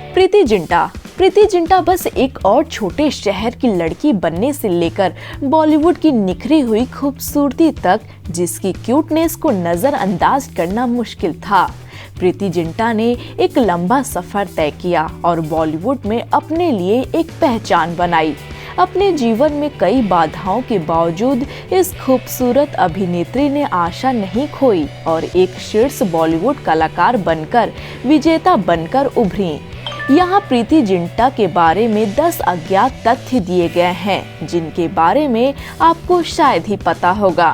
प्रीति जिंटा बस एक और छोटे शहर की लड़की बनने से लेकर बॉलीवुड की निखरी हुई खूबसूरती तक, जिसकी क्यूटनेस को नजरअंदाज करना मुश्किल था। प्रीति जिंटा ने एक लंबा सफर तय किया और बॉलीवुड में अपने लिए एक पहचान बनाई। अपने जीवन में कई बाधाओं के बावजूद इस खूबसूरत अभिनेत्री ने आशा नहीं खोई और एक शीर्ष बॉलीवुड कलाकार बनकर, विजेता बनकर उभरी। यहाँ प्रीति जिंटा के बारे में 10 अज्ञात तथ्य दिए गए हैं, जिनके बारे में आपको शायद ही पता होगा।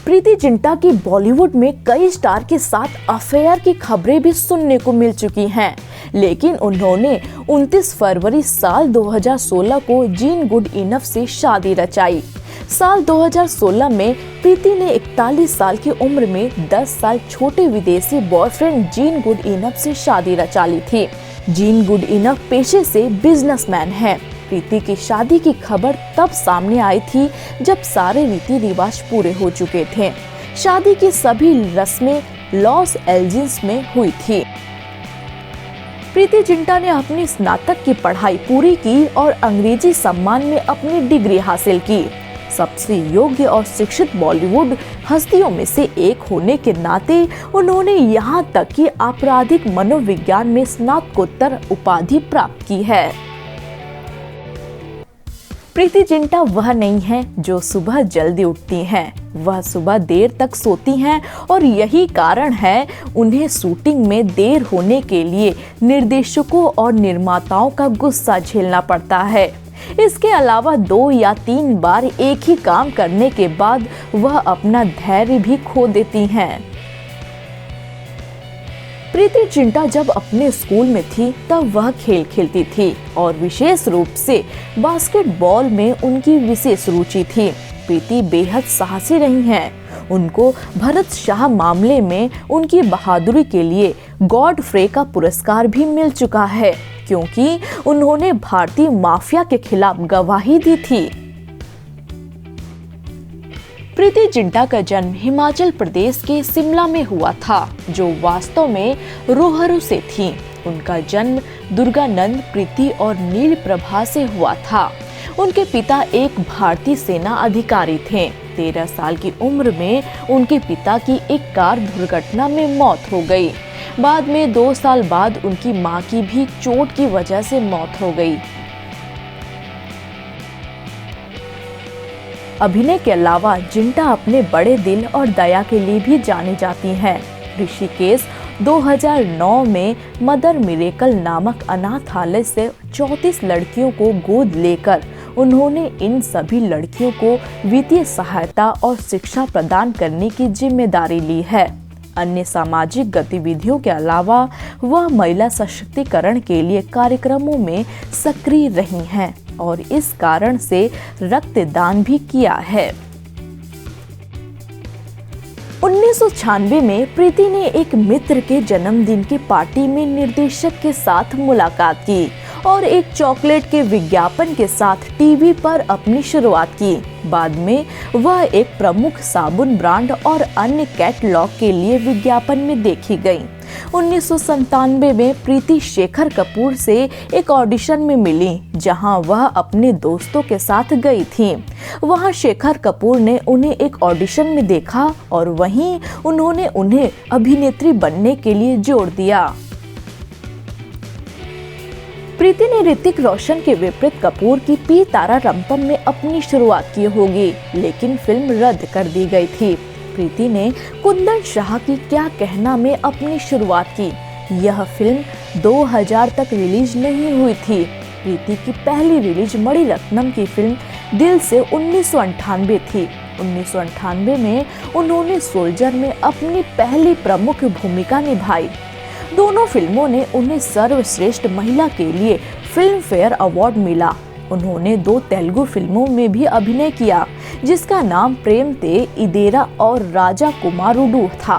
प्रीति जिंटा की बॉलीवुड में कई स्टार के साथ अफेयर की खबरें भी सुनने को मिल चुकी हैं, लेकिन उन्होंने 29 फरवरी साल 2016 को जीन गुड इनफ से शादी रचाई। साल 2016 में प्रीति ने 41 साल की उम्र में 10 साल छोटे विदेशी बॉयफ्रेंड जीन गुड इनफ से शादी रचा ली थी। जीन गुड इनफ पेशे से बिजनेसमैन हैं। प्रीति की शादी की खबर तब सामने आई थी जब सारे रीति रिवाज पूरे हो चुके थे। शादी की सभी रस्में लॉस एंजल्स में हुई थी। प्रीति जिंटा ने अपनी स्नातक की पढ़ाई पूरी की और अंग्रेजी सम्मान में अपनी डिग्री हासिल की। सबसे योग्य और शिक्षित बॉलीवुड हस्तियों में से एक होने के नाते उन्होंने यहाँ तक कि आपराधिक मनोविज्ञान में स्नातकोत्तर उपाधि प्राप्त की है। प्रीति जिंटा वह नहीं है जो सुबह जल्दी उठती हैं, वह सुबह देर तक सोती हैं और यही कारण है उन्हें शूटिंग में देर होने के लिए निर्देशकों और निर्माताओं का गुस्सा झेलना पड़ता है। इसके अलावा 2 या 3 बार एक ही काम करने के बाद वह अपना धैर्य भी खो देती हैं। प्रीति जिंटा जब अपने स्कूल में थी तब वह खेल खेलती थी और विशेष रूप से बास्केटबॉल में उनकी विशेष रुचि थी। प्रीति बेहद साहसी रही हैं। उनको भरत शाह मामले में उनकी बहादुरी के लिए गॉडफ्रे का पुरस्कार भी मिल चुका है, क्योंकि उन्होंने भारतीय माफिया के खिलाफ गवाही दी थी। प्रीति जिंटा का जन्म हिमाचल प्रदेश के शिमला में हुआ था, जो वास्तव में रोहरू से थी। उनका जन्म दुर्गानंद, प्रीति और नील प्रभा से हुआ था। उनके पिता एक भारतीय सेना अधिकारी थे। 13 साल की उम्र में उनके पिता की एक कार दुर्घटना में मौत हो गई। बाद में 2 साल बाद उनकी मां की भी चोट की वजह से मौत हो गई। अभिनय के अलावा जिंटा अपने बड़े दिल और दया के लिए भी जानी जाती हैं। ऋषिकेश 2009 में मदर मिरेकल नामक अनाथालय से 34 लड़कियों को गोद लेकर उन्होंने इन सभी लड़कियों को वित्तीय सहायता और शिक्षा प्रदान करने की जिम्मेदारी ली है। अन्य सामाजिक गतिविधियों के अलावा वह महिला सशक्तिकरण के लिए कार्यक्रमों में सक्रिय रही हैं और इस कारण से रक्तदान भी किया है। 1996 में प्रीति ने एक मित्र के जन्मदिन की पार्टी में निर्देशक के साथ मुलाकात की और एक चॉकलेट के विज्ञापन के साथ टीवी पर अपनी शुरुआत की। बाद में वह एक प्रमुख साबुन ब्रांड और अन्य कैटलॉग के लिए विज्ञापन में देखी गई। 1997 में प्रीति शेखर कपूर से एक ऑडिशन में मिली, जहां वह अपने दोस्तों के साथ गई थी। वहां शेखर कपूर ने उन्हें एक ऑडिशन में देखा और वहीं उन्होंने उन्हें अभिनेत्री बनने के लिए जोड़ दिया। प्रीति ने ऋतिक रोशन के विपरीत कपूर की पी तारा रंपम में अपनी शुरुआत की होगी, लेकिन फिल्म रद्द कर दी गई थी। प्रीति ने कुंदन शाह की क्या कहना में अपनी शुरुआत की। यह फिल्म 2000 तक रिलीज नहीं हुई थी। प्रीति की पहली रिलीज मणिरत्नम की फिल्म दिल से 1998 थी। 1998 में उन्होंने सोल्जर में अपनी पहली प्रमुख भूमिका निभाई। दोनों फिल्मों ने उन्हें सर्वश्रेष्ठ महिला के लिए फिल्म फेयर अवार्ड मिला। उन्होंने 2 तेलुगु फिल्मों में भी अभिनय किया, जिसका नाम प्रेम ते इदेरा और राजा कुमारुडू था।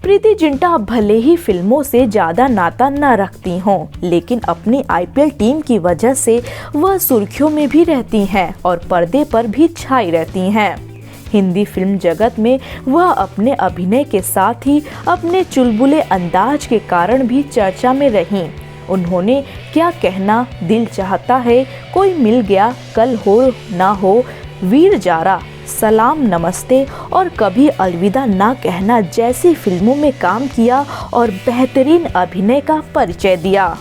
प्रीति जिंटा भले ही फिल्मों से ज्यादा नाता न रखती हों, लेकिन अपनी आईपीएल टीम की वजह से वह सुर्खियों में भी रहती हैं और पर्दे पर भी छाई रहती हैं। हिंदी फिल्म जगत में वह अपने अभिनय के साथ ही अपने चुलबुले अंदाज के कारण भी चर्चा में रहीं। उन्होंने क्या कहना, दिल चाहता है, कोई मिल गया, कल हो ना हो, वीर जारा, सलाम नमस्ते और कभी अलविदा ना कहना जैसी फिल्मों में काम किया और बेहतरीन अभिनय का परिचय दिया।